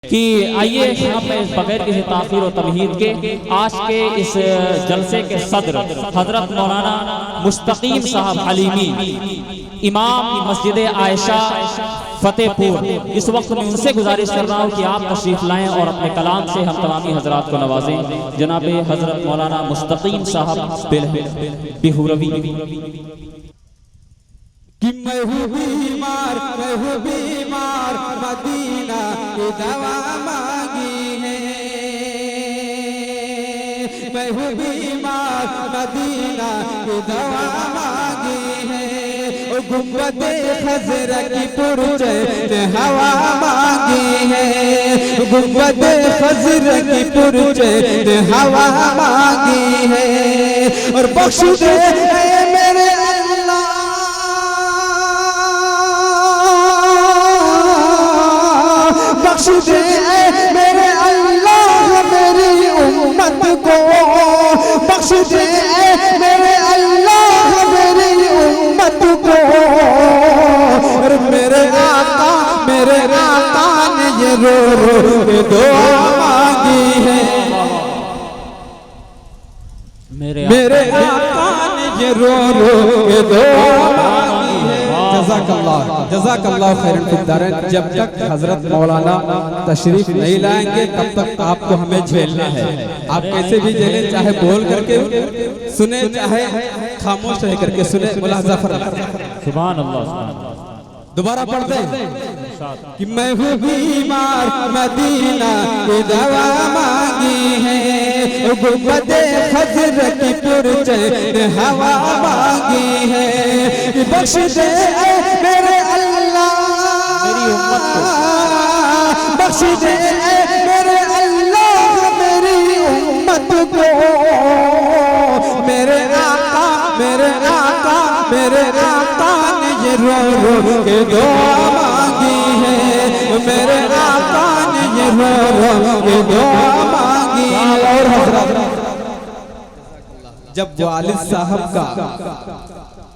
कि आइए हम बगैर किसी ताख़ीर और तमहीद के आज के इस जलसे के सदर हजरत मौलाना मुस्तकीम साहब हलीमी इमाम मस्जिद आयशा फतेहपुर, इस वक्त मैं उनसे गुजारिश कर रहा हूँ कि आप तशरीफ़ लाएँ और अपने कलाम से हम तमामी हजरात को नवाजें। जनाब हजरत मौलाना मुस्तकीम साहब बिहुरवी। कि मैं हूँ बीमार मदीना की दवा मांगी है। मैं हूँ बीमार मदीना की दवा मांगी है। गुंबदे खजरा की पुरचैन हवा मांगी है। गुंबदे खजरा की पुरचैन हवा मांगी है। और बख्श दे मेरे बख्श दे मेरे अल्लाह मेरी उम्मत को। बख्श दे मेरे अल्लाह मेरी उम्मत को। और मेरे आका ने ये रो के दुआ मांगी है। मेरे आका ने ये रो के दुआ मांगी है। जज़ाकल्लाह खैरन फिद्दारैन। जब तक हजरत मौलाना तशरीफ नहीं लाएंगे तब तक आपको हमें झेलना है। आप कैसे भी झेलें, चाहे बोल करके सुने चाहे खामोश रह करके सुने। मुलाहज़ा फरमाएं। सुभान अल्लाह। दोबारा पढ़ते कि मैं हूँ बीमार मदीना की दवा मांगी है। गुंबदे खजर की पुरचैन हवा मांगी है। बख्श दे मेरे अल्लाह मेरी उम्मत को। बख्श दे मेरे अल्लाह मेरी उम्मत को। मेरे आका ने ये रो के दुआ मांगी है। मेरे आका ने ये रो के दुआ मांगी है। और हजरत जब वालिद साहब का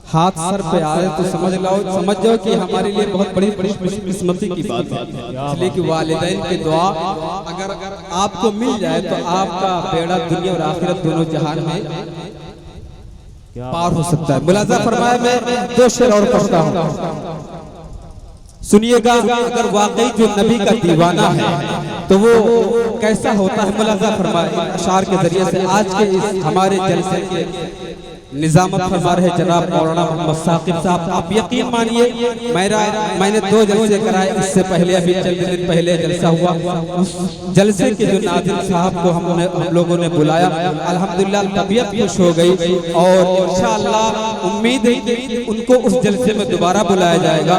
हाथ सर पे आए तो समझ जाओ कि हमारे लिए बहुत बड़ी किस्मती की बात है। इसलिए कि वालिदैन की दुआ अगर आपको मिल जाए तो आपका बेड़ा दुनिया और आखिरत दोनों जहान में पार हो सकता है। मुलाजा फरमाए। मैं दो शेर और पढ़ता हूँ, सुनिएगा। अगर वाकई जो नबी का दीवाना है तो वो कैसा होता है। मुलाजा फरमाए अशार के जरिए से। आज के इस हमारे जलसे के निजामत फरमा रहे जनाब मौलाना मोहम्मद साकिब साहब। आप यकीन मानिए मैंने 2 जलसे कराए। इससे पहले अभी चंद दिन पहले जलसा हुआ। उस जलसे के जो नाज़िम साहब को हम लोगों ने बुलाया, अल्हम्दुलिल्लाह तबीयत खुश हो गई। और इंशाअल्लाह उम्मीद है कि उनको उस जलसे में दोबारा बुलाया जाएगा।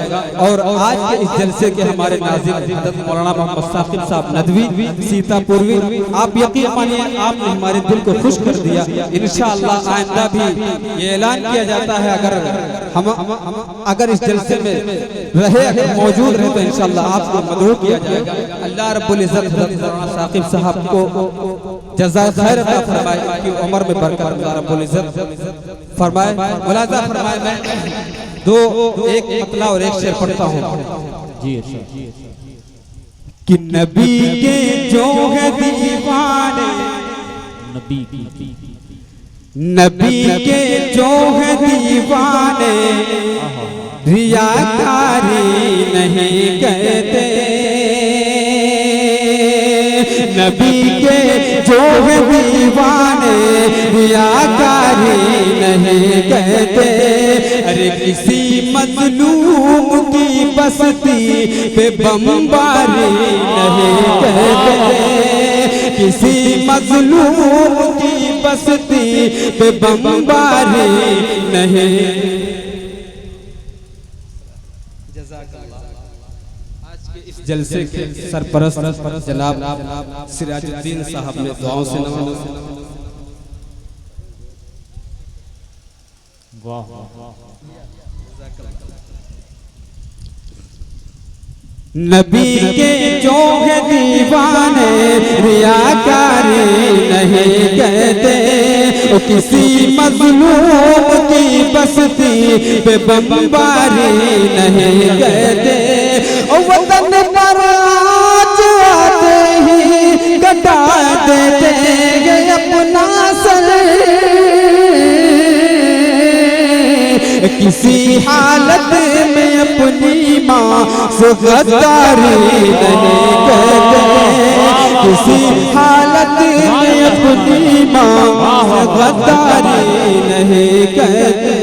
और आज के इस जलसे के हमारे नाज़िम हज़रत मौलाना मोहम्मद साकिब साहब नदवी सीतापुरवी, आप यकीन मानिए आपने हमारे दिल को खुश कर दिया। इंशाअल्लाह आइंदा भी ये ऐलान किया जाता है अगर इस जलसे में रहे, अगर मौजूद रहे तो इंशाअल्लाह आपको मदऊ किया जाएगा। अल्लाह रब्बुल इज्जत हज़रत मौलाना साकिब साहब को जज़ाए खैर अता फरमाए कि उम्र में बरकत अल्लाह रब्बुल इज्जत फरमाए। मुलाज़ा फरमाए। मैं एक मतला और एक शेर पढ़ता हूँ जी। कि नबी के जो है दीवाने, नबी के जो है दीवाने रियाकारी नहीं कहते। नबी के जो है दीवाने रियाकारी नहीं कहते। अरे किसी मजलूम की बस्ती पे बमबारी नहीं कहते। किसी मजलूम की बस्ती पे बमबारी नहीं। आज के इस जलसे के सरपरस्त जनाब सिराजुद्दीन साहब ने दुआओं से नवाजा। नबी के जो है दीवाने रियाकारी नहीं कहते। किसी मजलूम की बस्ती पे बमबारी नहीं कहते। वतन पर आज किसी हालत में अपनी माँ से गद्दारी नहीं करते, किसी हालत में अपनी माँ से गद्दारी नहीं करते,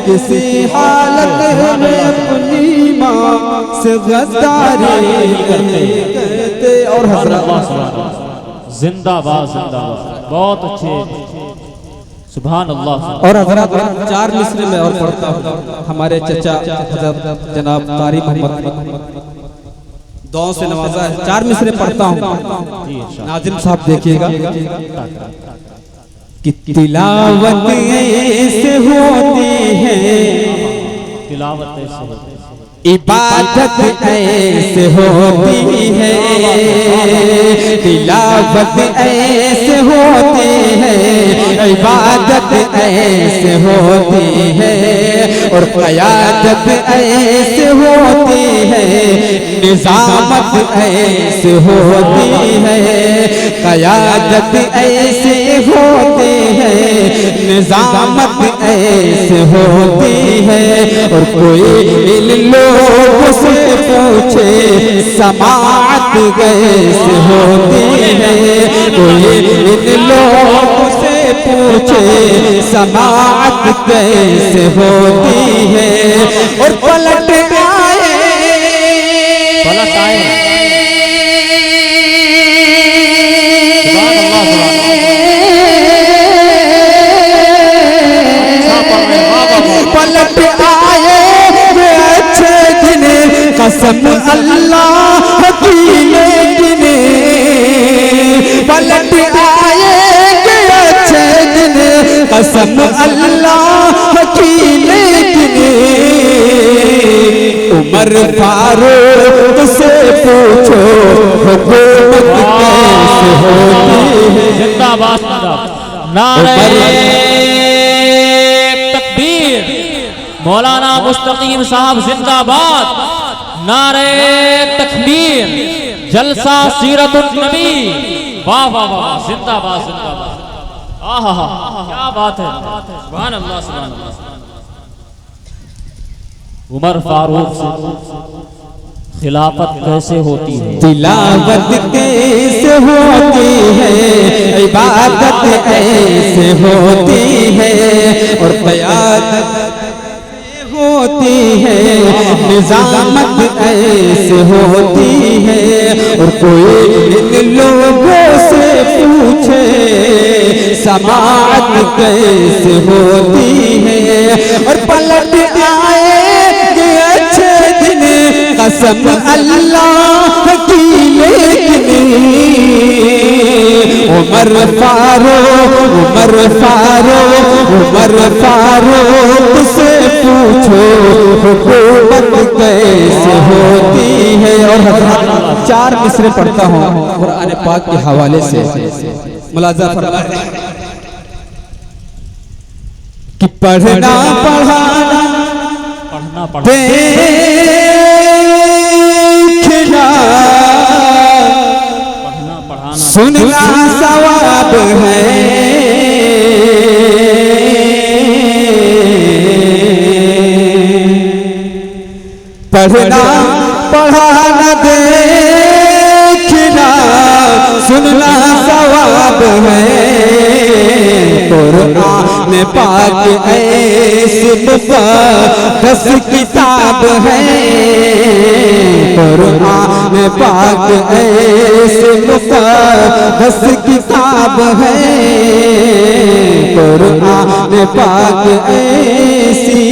किसी हालत में अपनी माँ से गद्दारी नहीं करते। और हज़रत जिंदाबाद जिंदाबाद, बहुत अच्छे, सुभान अल्लाह। और हज़रत 4 मिसरे में और पढ़ता हूँ। हमारे चचा हज़रत जनाब कारी मोहम्मद दुआओं से नवाजा है, 4 मिसरे पढ़ता हूँ। नाज़िम साहब देखिएगा कि तिलावत ऐसे होती है, तिलावत ऐसे होती है, इबादत ऐसे होती है, तिलावत ऐसे होती है, इबादत ऐसे होती है, और क़यादत ऐसे होती है, निज़ामत ऐसे होती है, क़यादत ऐसे होती है, निज़ामत ऐसे होती है। और कोई इन लोगों से पूछे समाअत कैसे होती है, कोई इन लोगों से पूछे समाअत कैसे होती है। और पलट आए पलट आए अच्छे दिन, कसम अल्लाह की लेकिन, पलट आए अच्छे दिन, कसम अल्लाह की लेकिन, उमर फारूक से पूछो हुकूमत कैसे होती है। जिंदाबाद नारे तकबीर, मौलाना मुस्तकीम साहब जिंदाबाद, नारे तकबीर, जलसा सीरतुन नबी, वाह वाह वाह, जिंदाबाद जिंदाबाद, आहा क्या बात है, सुभान अल्लाह सुभान अल्लाह। उमर फारूक से खिलाफत कैसे होती है, तिलावत कैसे होती है, इबादत कैसे होती है, और क़यादत होती है, निज़ामत ऐसे होती है। और कोई इन लोगों से पूछे समाअत कैसे होती है। और पलट आएंगे अच्छे दिन, कसम अल्लाह की लेकिन, उमर फारूक से पूछो हुकूमत कैसे होती है। और 4 मिसरे पढ़ता हूँ कुरान पाक के हवाले से, मुलाज़ा फरमाए कि पढ़ना पढ़ाना देखना, सुनना सवाब है, पढ़ना पढ़ाना देखना, सुनना सवाब है। कुरान पाक ऐसी मुक़द्दस किताब है, कुरान पाक ऐसी मुक़द्दस किताब है, कुरान पाक ऐसी।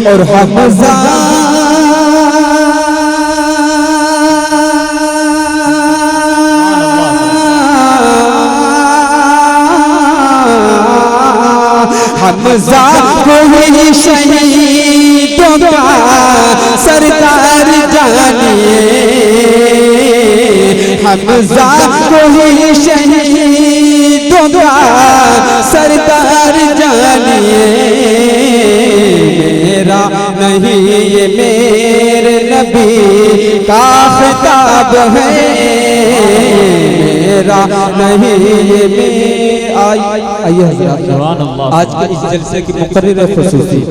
और हमज़ा हमज़ा कोई शहीदों का सरदार जानिए, हमज़ा कोई शहीदों का सरदार जानिए। मेरा नहीं ये मेरे नबी का खिताब है, मेरा नहीं ये में आई। आइए हज़रात, आज के इस जलसे की मुकर्रिर खुसूसी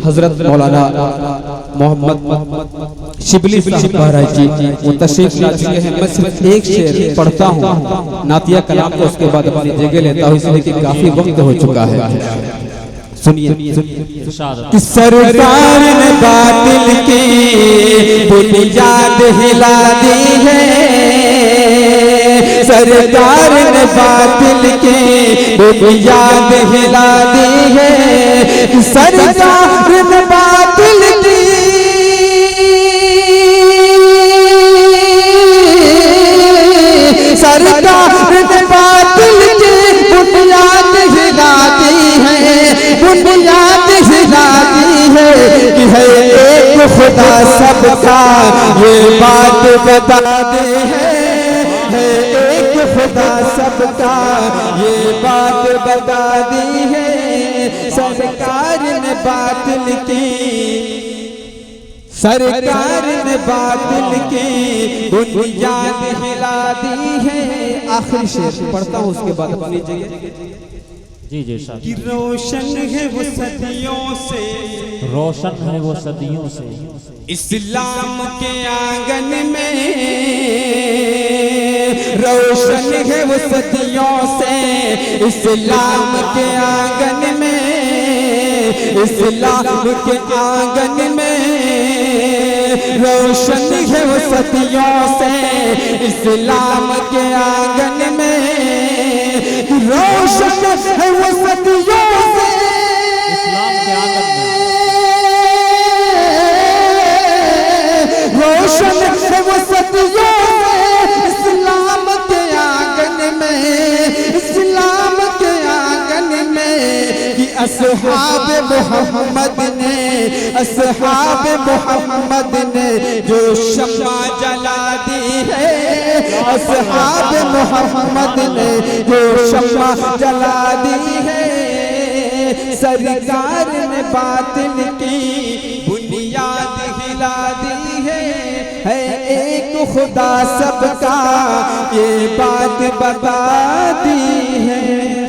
हज़रत मौलाना मोहम्मद शिबली साहब बहराइच जी वो तशरीफ ला चुके हैं। मैं सिर्फ एक शेर पढ़ता हूँ नातिया कलाम को, उसके बाद अपनी जगह लेता हूँ, इसलिए कि काफी वक्त हो चुका है। सुनिए। सरकार ने बातिल की बुनियाद हिला दी है, सरकार ने बातिल की बुनियाद हिला दी है, सरकार ने बातिल की सरकार ने बातिल की बुनियाद हिला दी है, बुनियाद हिला दी है कि है एक खुदा सबका ये बात बता दे है एक खुदा सबका ये बात बता दी है। सरकार ने बातिल की सरकार ने बातिल की बुनियाद हिला दी है। आखिरी शेर पढ़ता हूँ, उसके बाद अपनी जगह। जी जी साहब। कि रोशन है वो सदियों से, रोशन है वो सदियों से इस्लाम के आंगन में, रोशन है वो सदियों से इस्लाम के आंगन में, इस्लाम के आंगन में, रोशन है वो सदियों से इस्लाम के आंगन में, रोशन है वो सदियों से इस्लाम के आंगन में, रोशन है वो सदियों से इस्लाम के आंगन में, इस्लाम के आंगन में। कि असहाब मोहम्मद ने, असहाब मोहम्मद ने जो शम्मा जला दी है, असहाब मोहम्मद ने जो शम्मा जला दी है। सरकार ने बातिल की बुनियाद हिला दी है एक खुदा सबका ये बात बता दी है।